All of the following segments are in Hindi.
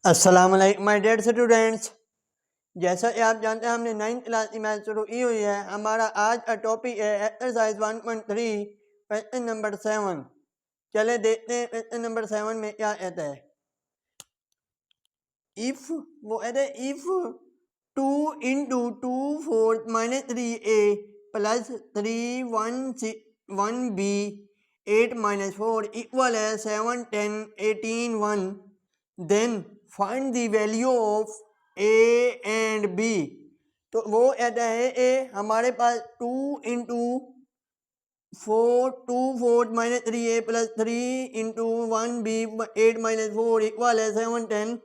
अस्सलाम वालेकुम माय डियर स्टूडेंट्स। जैसा कि आप जानते हैं हमने 9th क्लास की मैथ शुरू की हुई है। हमारा आज का टॉपिक है एक्सरसाइज 1.3 क्वेश्चन नंबर 7। चले देखते हैं क्वेश्चन नंबर 7 में क्या कहता है। इफ वो कहते हैं if 2 into 2 4 minus 3a plus 3 1 B 8 minus 4 equal है 7 10 18 1, then find the value of A and B. तो वो कहता है ए हमारे पास 2 into 4 minus 3a plus 3 into 1b 8 minus 4 equal है 7 10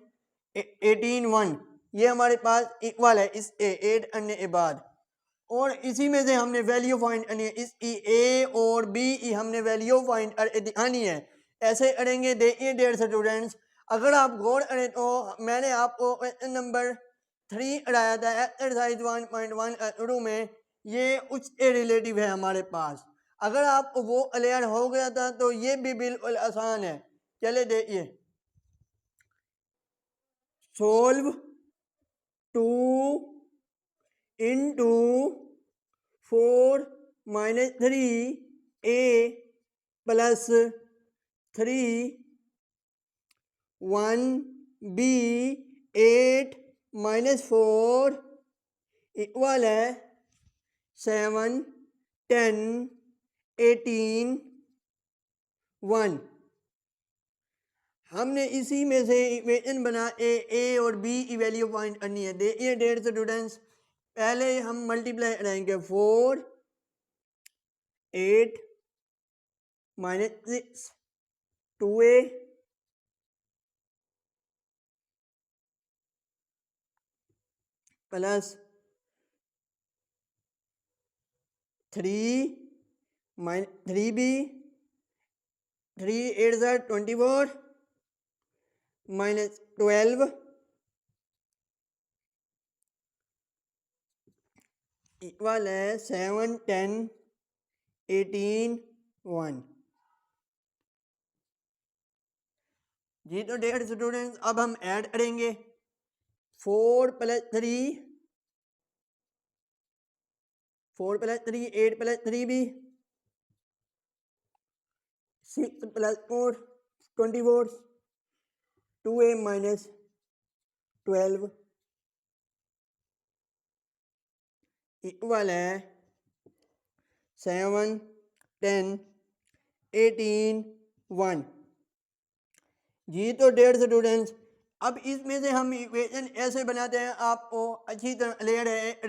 18 1। ये हमारे पास इक्वल है इस ए 8 करने के बाद, और इसी में से हमने वैल्यू फाइंड करनी है। इसकी ए और बी की हमने वैल्यू फाइंड दिखानी है। ऐसे करेंगे। देखिए डियर स्टूडेंट्स, अगर आप गौर करें तो मैंने आपको क्वेश्चन नंबर 3 कराया था एक्सरसाइज 1.1 शुरू में। ये उसके रिलेटिव है हमारे पास। अगर आपको वो क्लियर हो गया था तो ये भी बिल्कुल आसान है। चले देखिए। Solve 2 into 4 minus 3a plus 3 1b 8 minus 4 equal है 7 10 18 1। हमने इसी में से इक्वेशन बना ए और बी की वैल्यू फाइंड करनी है। देखिए डेढ़ स्टूडेंट्स, पहले हम मल्टीप्लाई करेंगे 4 8 minus 6 2a plus 3 minus 3b 3 8 24 minus 12 equal है 7 10 18 1। जी तो डेढ़ स्टूडेंट्स, अब हम ऐड करेंगे 4 plus 3 4 plus 3 8 plus 3b 6 plus 4 24 2a minus 12 equal है 7 10 18 1। जी तो डेढ़ स्टूडेंट्स, अब इसमें से हम इक्वेशन ऐसे बनाते हैं, आपको अच्छी तरह क्लियर है।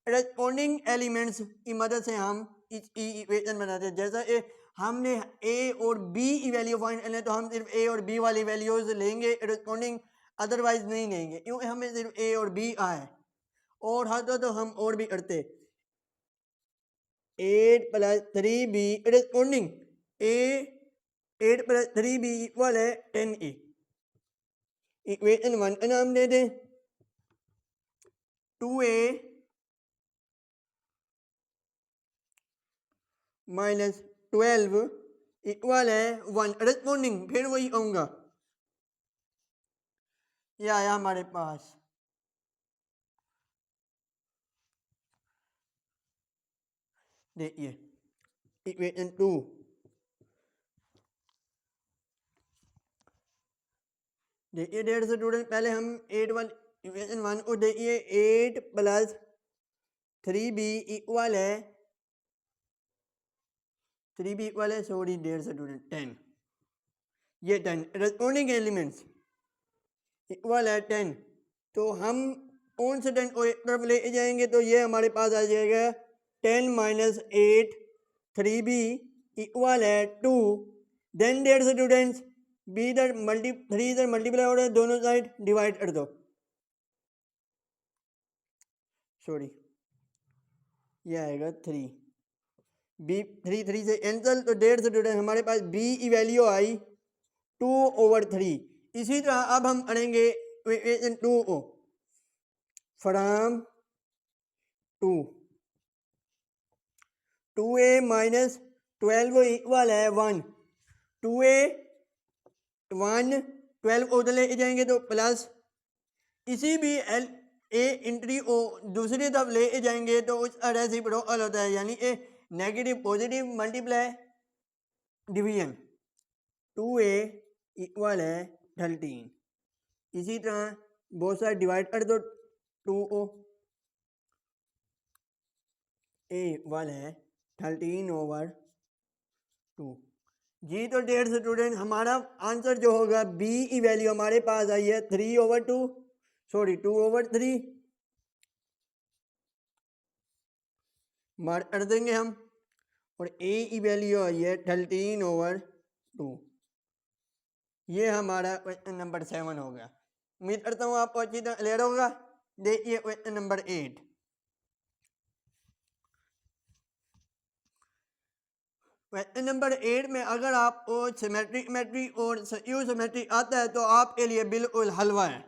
रेस्पोंडिंग एलिमेंट्स की मदद से हम इस इक्वेशन बनाते हैं। जैसा कि हमने ए और बी की वैल्यू फाइंड करनी है तो हम सिर्फ ए और बी वाली वैल्यूज लेंगे रेस्पोंडिंग, अदरवाइज नहीं लेंगे, क्योंकि हमें सिर्फ ए और बी आए। और हद तो हम और भी करते 8 प्लस 3b रेस्पोंडिंग ए 8 प्लस 3b इक्वल है 10a। इक्वेशन 1 का नाम दे दें 2a माइनस 12 इक्वल है 1। रेस्पोंडिंग फिर वही कहूँगा, ये आया हमारे पास। देखिए इक्वेशन 2, देखिए डेढ़ स्टूडेंट, पहले हम 8 1 इक्वेशन 1 को देखिए 8 प्लस 3b इक्वल है 3b इक्वल है सॉरी डेढ़ स्टूडेंट 10। ये 10 रेस्पोंडिंग एलिमेंट्स इक्वल है 10। तो हम कौन से 10 को एक तरफ ले जाएंगे तो ये हमारे पास आ जाएगा 10 माइनस 8 3b इक्वल है 2। देन डेयर स्टूडेंट्स बी इधर थ्री इधर मल्टीप्लाई हो रहा है, दोनों साइड डिवाइड कर दो। सॉरी ये आएगा 3 बी 3 3 से कैंसल, तो डेढ़ स्टूडेंट हमारे पास बी की वैल्यू आई 2/3। इसी तरह अब हम करेंगे इक्वेशन 2 को फ्रॉम 2 2a माइनस 12 इक्वल है 1। 2a 1 12 उधर ले जाएंगे तो प्लस, इसी भी एल ए इंट्री ओ दूसरी तरफ ले जाएंगे तो उस रेसिप्रोकल होता है, यानी A negative positive multiply division 2a equal है 13। इसी तरह बहुत सारे डिवाइड कर दो 2o, ए इक्वल है 13/2। जी तो डेयर स्टूडेंट हमारा आंसर जो होगा बी की वैल्यू हमारे पास आई है 3/2, सॉरी 2/3 मार्क कर देंगे हम, और ए की वैल्यू आई है 13/2। ये हमारा क्वेश्चन नंबर 7 हो गया। उम्मीद करता हूँ आपको अच्छी तरह क्लियर होगा। देखिए क्वेश्चन नंबर 8। क्वेश्चन नंबर 8 में अगर आपको सिमेट्रिक और स्क्यू सिमेट्रिक आता है तो आपके लिए बिल्कुल हलवा है।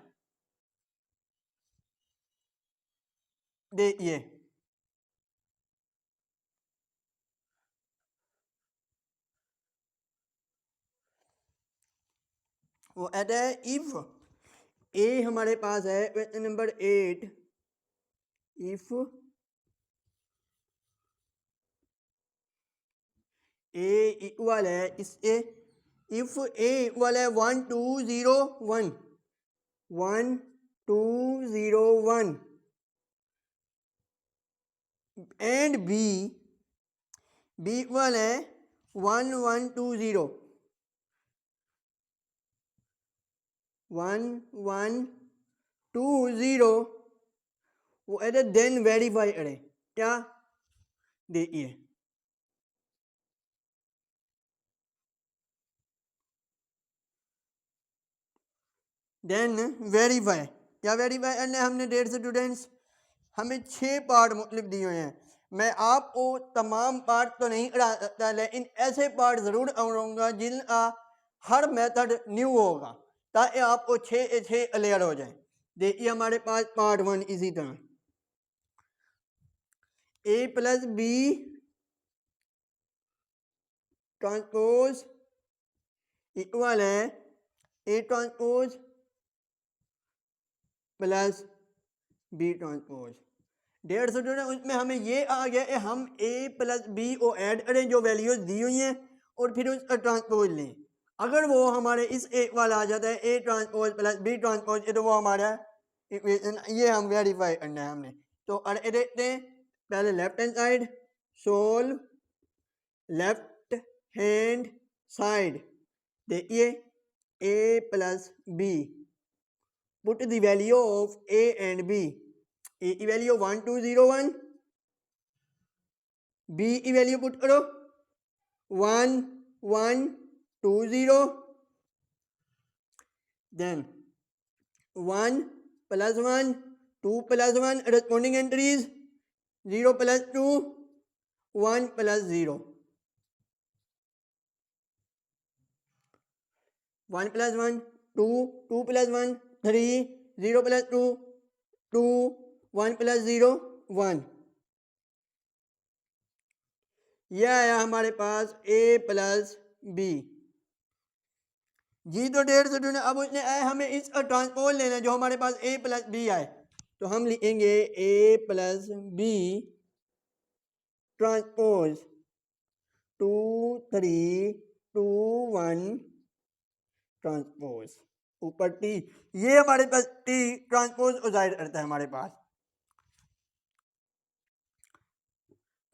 देखिए वो कहता है इफ ए हमारे पास है question number 8, if A equal है इस ए, इफ ए इक्वल है 1 2 0 1 1 2 0 1 एंड बी इक्वल है 1 1 2 0 1 1 2 0, वो अरे देन वेरीफाई करे क्या, देखिए देन वेरीफाई, क्या वेरीफाई करना है हमने डेढ़ स्टूडेंट्स, हमें 6 पार्ट मुख्तलिफ दिए हुए हैं। मैं आपको तमाम पार्ट तो नहीं करा सकता, लेकिन ऐसे पार्ट ज़रूर कराऊंगा जिनका हर मेथड न्यू होगा ताकि आपको 6 क्लियर हो जाए। देखिए हमारे पास पार्ट 1 इसी तरह A plus B transpose equal है A transpose plus B transpose. डेढ़ सौ जो उसमें हमें ये आ गया कि हम ए प्लस बी को ऐड करें जो वैल्यूज दी हुई हैं और फिर उसका ट्रांसपोज लें। अगर वो हमारे इस एक वाला आ जाता है A transpose plus B transpose, तो वो हमारा इक्वेशन ये हम वेरीफाई करना है हमने। तो अरे देखते हैं पहले left hand side, solve left hand side, देखिए A plus B, put the value of A and B. A की वैल्यू 1 2 0 1, बी की वैल्यू पुट करो 1 1 2 0, then 1 plus 1 2 plus 1 corresponding entries 0 plus 2 1 plus 0, 1 plus 1 2 2 plus 1 3 0 plus 2 2 1 plus 0 1। यह आया हमारे पास ए प्लस बी। जी तो डेढ़ सौ जो अब उसने आए हमें इसका ट्रांसपोज लेना है जो हमारे पास ए प्लस बी आए, तो हम लिखेंगे ए प्लस बी ट्रांसपोज 2 3 2 1 ट्रांसपोज ऊपर टी, ये हमारे पास टी ट्रांसपोज जाहिर करता है हमारे पास।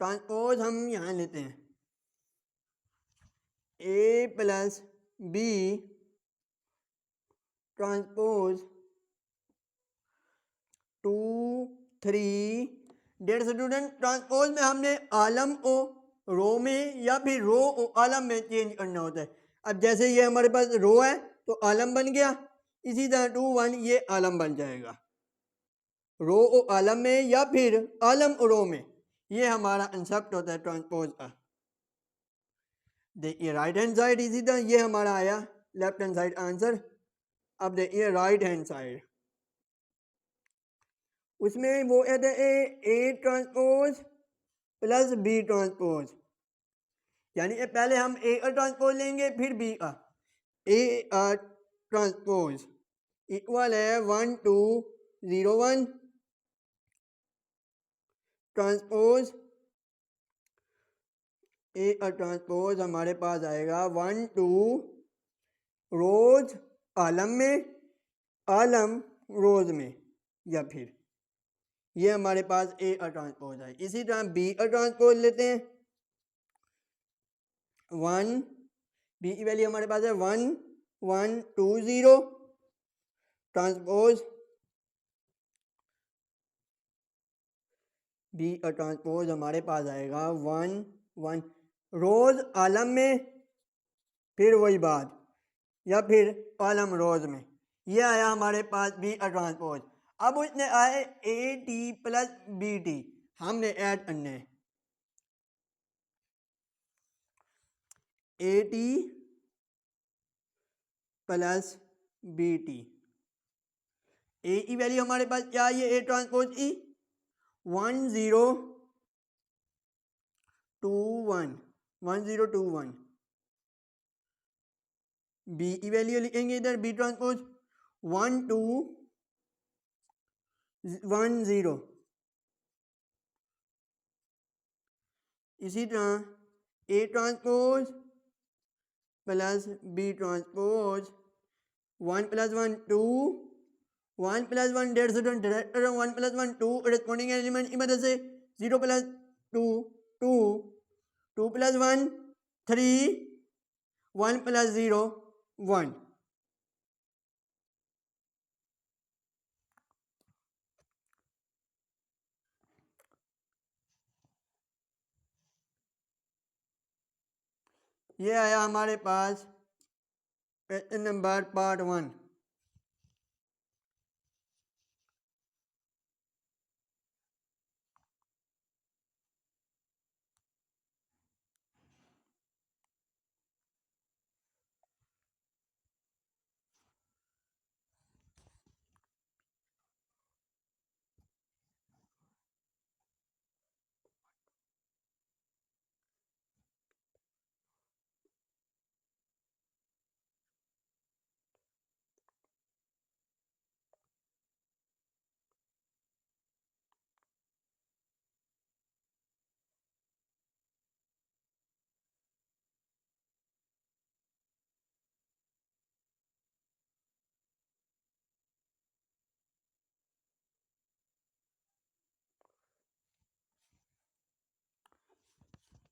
ट्रांसपोज हम यहाँ लेते हैं ए प्लस बी ट्रांसपोज 2 3, डेढ़ स्टूडेंट ट्रांसपोज में हमने आलम को रो में या फिर रो को आलम में चेंज करना होता है। अब जैसे ये हमारे पास रो है तो आलम बन गया, इसी तरह 2 1 ये आलम बन जाएगा, रो को आलम में या फिर आलम को रो में, ये हमारा कंसेप्ट होता है ट्रांसपोज का। देखिए राइट हैंड साइड इसी तरह ये हमारा आया लेफ्ट हैंड साइड आंसर। अब देखिए राइट हैंड साइड, उसमें वो कहते हैं A transpose plus B transpose, यानी पहले हम ए का ट्रांसपोज लेंगे फिर बी का। ए ट्रांसपोज इक्वल है 1 2 0 1 ट्रांसपोज ए ट्रांसपोज हमारे पास आएगा 1 2 रोज आलम में, आलम रोज में, या फिर ये हमारे पास ए ट्रांसपोज है। इसी तरह बी ट्रांसपोज लेते हैं 1 बी की वैल्यू हमारे पास है 1 1 2 0 ट्रांसपोज बी ट्रांसपोज हमारे पास आएगा 1 1 रोज आलम में, फिर वही बात, या फिर आलम रोज में, ये आया हमारे पास बी ट्रांसपोज। अब उसने आए A T plus B T, हमने ऐड करने A T plus B T. A की वैल्यू हमारे पास क्या है, ए ट्रांसपोज ई 1 0 2 1 1 0 2 1। बी की वैल्यू लिखेंगे इधर बी ट्रांसपोज 1 2 1 0। इसी तरह A transpose plus B transpose 1 plus 1 2 1 plus 1 1.5 1 plus 1 2 corresponding element की मदद से 0 प्लस 2 2 2 प्लस 1 3 1 प्लस 0 1। ये आया हमारे पास क्वेश्चन नंबर पार्ट 1।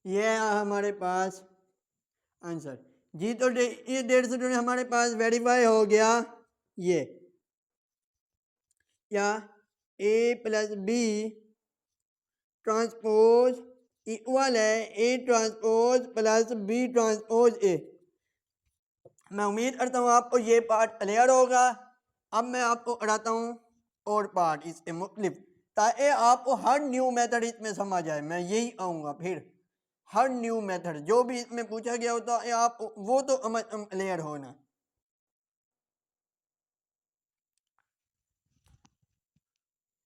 ये हमारे पास आंसर जी। तो ये 150 हमारे पास वेरीफाई हो गया। ये क्या A plus B transpose equal है A transpose plus B transpose A. मैं उम्मीद करता हूँ आपको ये पार्ट क्लियर होगा। अब मैं आपको कराता हूँ और पार्ट इसके मुख्तलिफ, ताकि आपको हर न्यू मेथड इसमें समझ आए। मैं यही आऊँगा फिर हर न्यू मेथड जो भी इसमें पूछा गया होता है आप वो तो क्लियर होना।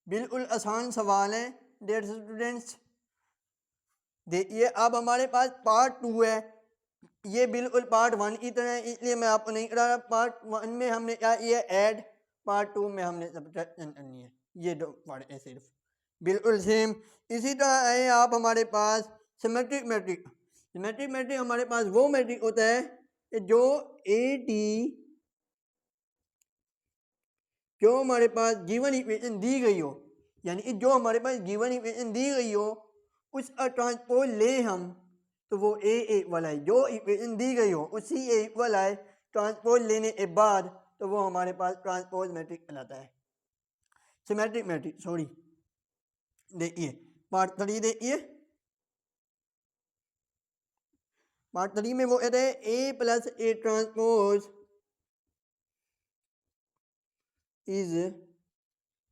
बिल्कुल आसान सवाल है डियर स्टूडेंट्स। देखिए अब हमारे पास पार्ट 2 है। ये बिल्कुल पार्ट 1 की तरह है, इसलिए मैं आपको नहीं करा रहा। पार्ट 1 में हमने क्या ये ऐड, पार्ट 2 में हमने सब्ट्रैक्शन करनी है। ये दो पार्ट है सिर्फ, बिल्कुल सेम। इसी तरह है आप हमारे पास सिमेट्रिक मैट्रिक। सिमेट्रिक मैट्रिक हमारे पास वो मैट्रिक होता है कि जो ए टी जो हमारे पास गिवन इक्वेशन दी गई हो, यानी कि जो हमारे पास गिवन इक्वेशन दी गई हो उस ट्रांसपोज ले हम तो वो ए वाला है। जो इक्वेशन दी गई हो उसी ए वाला है, ट्रांसपोज लेने के बाद तो वो हमारे पास ट्रांसपोज मैट्रिक कहलाता है, सिमेट्रिक मैट्रिक। सॉरी, देखिए पार्ट 3 देखिए। पार्ट 3 में वो कहते हैं A plus A transpose is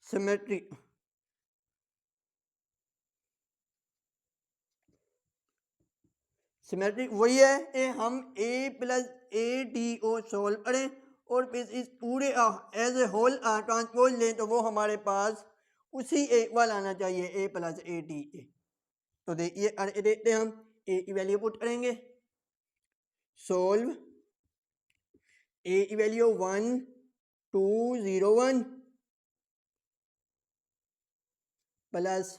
symmetric. Symmetric वही है कि हम ए प्लस ए टी को सोल्व करें और फिर इस पूरे एज ए होल ट्रांसपोज लें तो वो हमारे पास उसी एक वाला आना चाहिए, ए प्लस ए टी ए। तो देखिए देखते हम ए की वैल्यू पुट करेंगे, सोल्व ए की वैल्यू 1 2 0 1 प्लस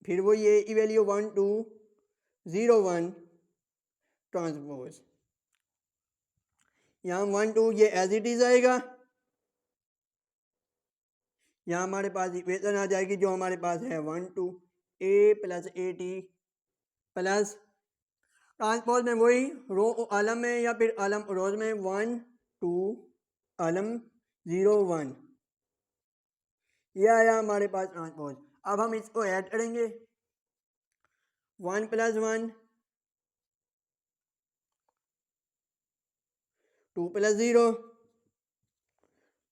फिर वो ये की वैल्यू 1 2 0 1 ट्रांसपोज, यहाँ 1 2 ये एज इट इज आएगा, यहाँ हमारे पास इक्वेशन आ जाएगी जो हमारे पास है 1 2 A plus A T plus transpose में वही रो आलम में या फिर आलम रोज में 1 2 आलम 0 1, ये आया हमारे पास ट्रांसपोज। अब हम इसको ऐड करेंगे 1 प्लस 1 2 प्लस 0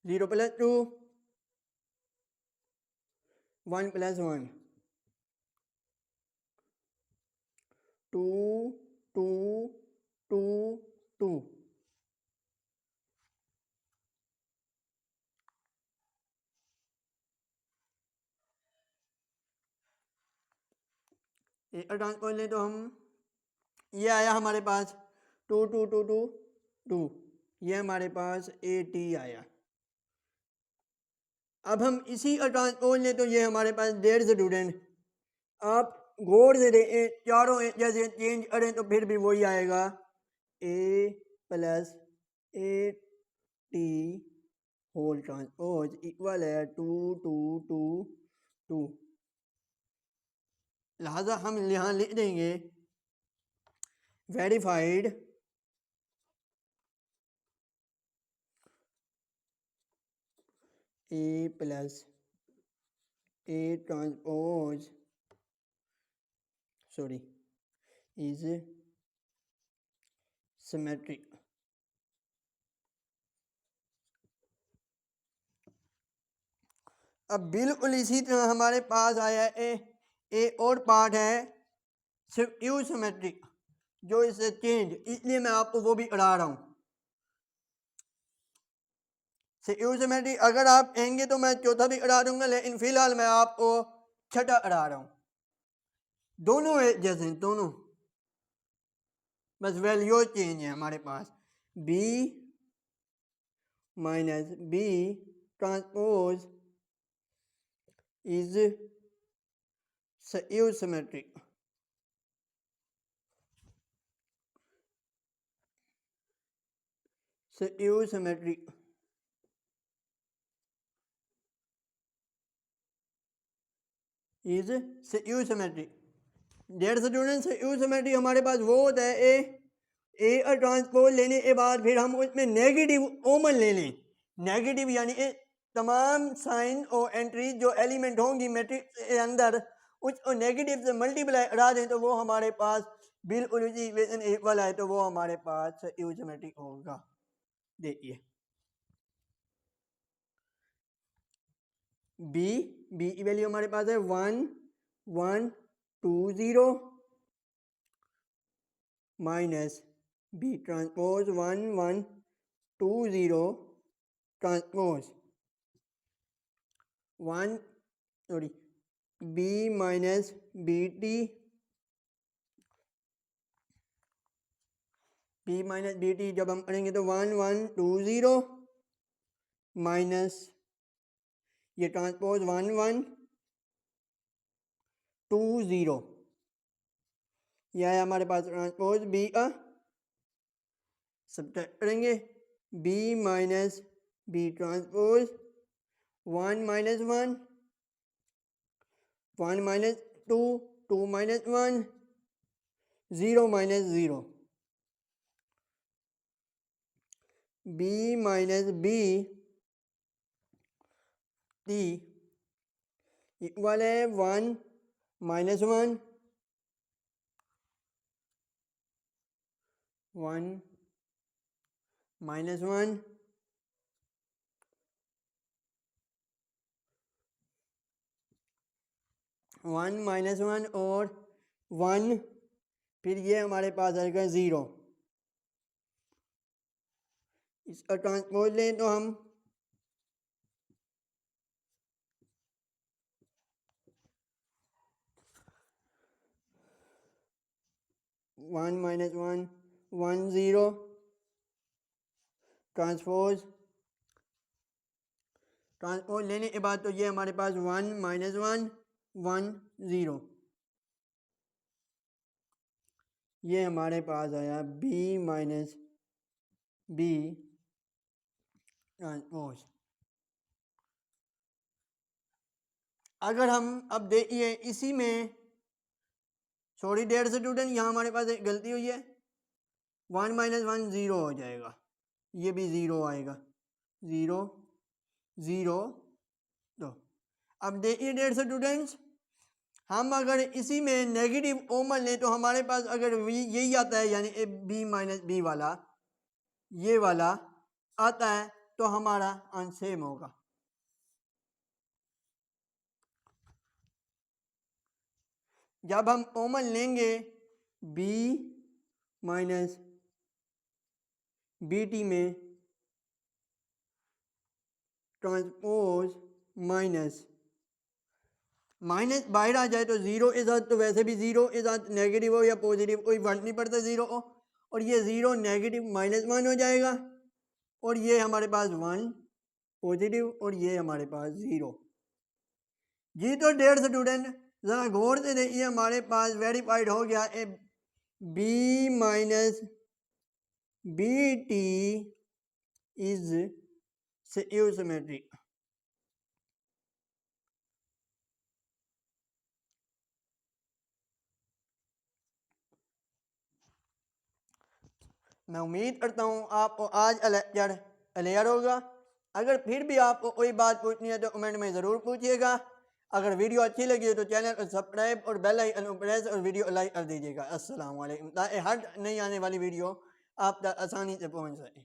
0 प्लस 2 1 प्लस 1 2 2 2 2, एक ट्रांसपोज ले तो हम ये आया हमारे पास 2 2 2 2 2, ये हमारे पास ए टी आया। अब हम इसी का ट्रांसपोज लें तो ये हमारे पास 1.5 स्टूडेंट, आप गौर से देखें चारों जैसे चेंज करें तो फिर भी वही आएगा A plus A T whole transpose equal है 2 2 2 2, लिहाजा हम यहाँ लिख देंगे verified A plus A transpose is symmetric। अब बिल्कुल इसी तरह हमारे पास आया ए और पार्ट है स्क्यू सिमेट्रिक जो इससे चेंज, इसलिए मैं आपको वो भी अड़ा रहा हूँ। स्क्यू सिमेट्रिक अगर आप कहेंगे तो मैं चौथा भी अड़ा दूंगा, लेकिन फिलहाल मैं आपको छठा अड़ा रहा हूँ। दोनों जैसे दोनों, बस वैल्यू चेंज है हमारे पास B minus B transpose is symmetric। Symmetric is symmetric। डेढ़ स्टूडेंट symmetric हमारे पास वो होता है ए और ट्रांसपोज लेने के बाद फिर हम उसमें नेगेटिव कॉमन ले लें, नेगेटिव यानी तमाम साइन और एंट्री जो एलिमेंट होंगी मैट्रिक्स के अंदर उसको नेगेटिव से मल्टीप्लाई करा दें तो वो हमारे पास बिल्कुल उसी इक्वेशन इक्वल है, तो वो हमारे पास सिमेट्रिक होगा। देखिए बी की वैल्यू हमारे पास है 1 1 2 0 minus B transpose 1 1 2 0 transpose 1 B minus B T B minus B T जब हम करेंगे तो 1 1 2 0 माइनस ये ट्रांसपोज 1 1 2 0, यह है हमारे पास ट्रांसपोज बी का, सब्ट्रैक्ट करेंगे B minus B transpose 1 minus 1 1 minus 2 2 minus 1 0 minus 0, B minus B T equal है 1 माइनस 1 1 माइनस 1 1 माइनस 1 और 1, फिर ये हमारे पास आएगा 0। इसका ट्रांसपोज लें तो हम 1 माइनस 1 1 0 ट्रांसपोज लेने के बाद तो ये हमारे पास 1 -1 1 0, ये हमारे पास आया b माइनस b ट्रांसपोज। अगर हम अब देखिए इसी में, सॉरी डेयर स्टूडेंट, यहाँ हमारे पास एक गलती हुई है, 1 -1 0 हो जाएगा, ये भी 0 आएगा, 0 0 2। अब देखिए डेयर स्टूडेंट्स, हम अगर इसी में नेगेटिव कॉमन लें तो हमारे पास अगर यही आता है, यानी b माइनस बी वाला, ये वाला आता है, तो हमारा आंसर सेम होगा। जब हम कॉमन लेंगे b माइनस बी टी में ट्रांसपोज माइनस बाहर आ जाए तो 0 के साथ, तो वैसे भी 0 के साथ नेगेटिव हो या पॉजिटिव कोई फर्क नहीं पड़ता 0 को, और ये 0 नेगेटिव -1 हो जाएगा, और ये हमारे पास 1 पॉजिटिव, और ये हमारे पास 0। जी तो डेयर स्टूडेंट ज़रा गौर से देखिए, हमारे पास वेरीफाइड हो गया A b minus B T is symmetric. मैं उम्मीद करता हूँ आपको आज लेक्चर क्लियर होगा। अगर फिर भी आपको कोई बात पूछनी है तो कमेंट में ज़रूर पूछिएगा। अगर वीडियो अच्छी लगी हो तो चैनल को सब्सक्राइब और बेल आइकन प्रेस और वीडियो लाइक कर दीजिएगा। अस्सलाम वालेकुम, ताकि हर नई आने वाली वीडियो आप तक आसानी से पहुँच सके।